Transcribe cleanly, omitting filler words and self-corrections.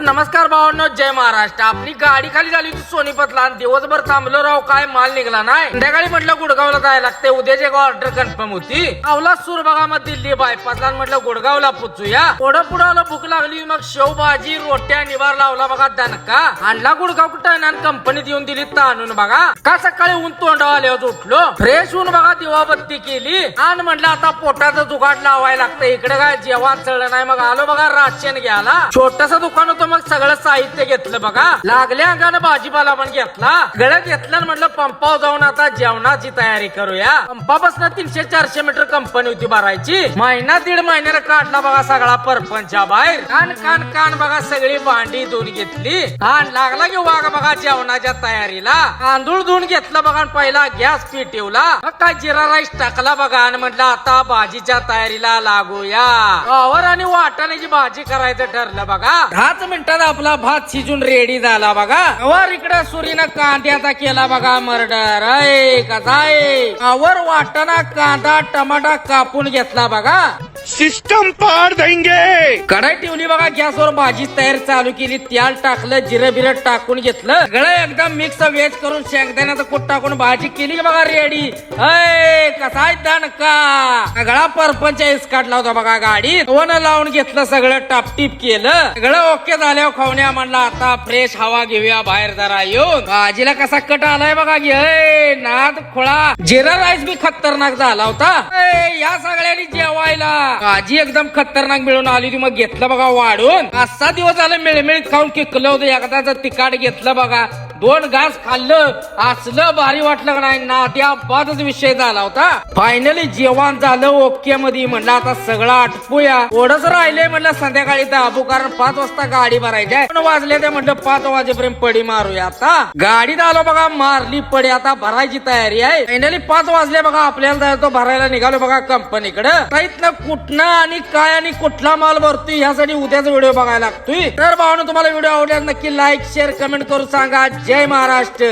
नमस्कार भावांनो, जय महाराष्ट्र। आपली गाडी खाली झाली होती सोनीपतला आणि दिवसभर थांबलो राव, काय माल निघला नाही। संध्याकाळी म्हटलं गुडगावला जायला लागते, उद्याची एक ऑर्डर कन्फर्म होती। अवला सूरबागामध्ये दिल्ली बायपासला म्हटलं गुडगावला पोचूया। पुढं पुढं आलं, भूक लागली, मग शेव भाजी रोट्या निवार लावला बघा दणका। आणला गुडगाव कुठं आणि कंपनीत येऊन दिली ताणून बघा। का सकाळी ऊन तोंडावर आल्यावर उठलो, फ्रेश होऊन बघा दिवाबत्ती केली आणि म्हटलं आता पोटाचं जुगाड लावायला लागतं। इकडे काय जेवण चढलं नाही, मग आलो बघा राशन घ्यायला। छोटस दुकान होतं, मग सगळं साहित्य घेतलं बघा। लागल्या अंगानं भाजीपाला पण घेतला, गळ घेतलं, म्हटलं पंपावर जाऊन आता जेवणाची तयारी करूया। पंपापासून 300-400 मीटर कंपनी होती भरायची। महिना दीड महिन्याला काढला बघा सगळा परपंचा बाहेर। कान कान कान बघा सगळी भांडी धुवून घेतली आणि लागला की वाघ बघा जेवणाच्या तयारीला। तांदूळ धुवून घेतला बघा, पहिला गॅस पेटवला, मग काय जिरा राईस टाकला बघा आणि म्हटलं आता भाजीच्या तयारीला लागूया। वावर आणि वाटाण्याची भाजी करायचं ठरलं बघा। 10 मिनिटात आपला भात शिजून रेडी झाला बघा। वर इकडे सुरीनं कांद्याचा केला बघा मर्डर। कसा आहे वर वाटाणा कांदा टमाटा कापून घेतला बघा। सिस्टम पार देंगे। कढाई ठेवली बघा, गॅसवर भाजी तयार चालू केली, तेल टाकलं, जिरं बिरं टाकून घेतलं, सगळं एकदम मिक्स वेज करून शेंगदाण्याचं कूट टाकून भाजी केली बघा रेडी। कसा आहे दणका, सगळा परपंच इस काढला होता बघा गाडी। ओन लावून घेतलं, सगळं टापटीप केलं, सगळं ओके झाल्यावर खावण्या म्हणला आता फ्रेश हवा घेऊया बाहेर जरा येऊन। भाजीला कसा कट आलाय बघा की नाद खोळा। जिरा राईस बी खतरनाक झाला होता। या सगळ्यांनी जेवायला भाजी एकदम खतरनाक मिळून आली होती, मग घेतलं बघा वाढून। 5-6 दिवस झालं मिळमिळीत खाऊन किकलं होतं, एकदाच तिकाट घेतलं बघा, 2 घास खाल्लं, असलं भारी वाटलं नाही ना, त्या बादच विषय झाला होता। फायनली जेवण झालं ओके मध्ये, म्हणलं आता सगळं आटपूया। थोडंच राहिले म्हटलं संध्याकाळी दाबू, कारण 5 वाजता गाडी भरायची आहे। 2 वाजले ते म्हटलं 5 वाजेपर्यंत पडी मारूया। आता गाडीत आलो बघा, मारली पडी, आता भरायची तयारी आहे। फायनली 5 वाजले बघा, आपल्याला जायचं भरायला निघालो बघा कंपनीकडे। इथनं कुठनं आणि काय आणि कुठला माल भरतोय ह्यासाठी उद्याचा व्हिडिओ बघायला लागतोय। तर भावांनो, तुम्हाला व्हिडिओ आवडल्यास नक्की लाईक शेअर कमेंट करून सांगा। जय महाराष्ट्र।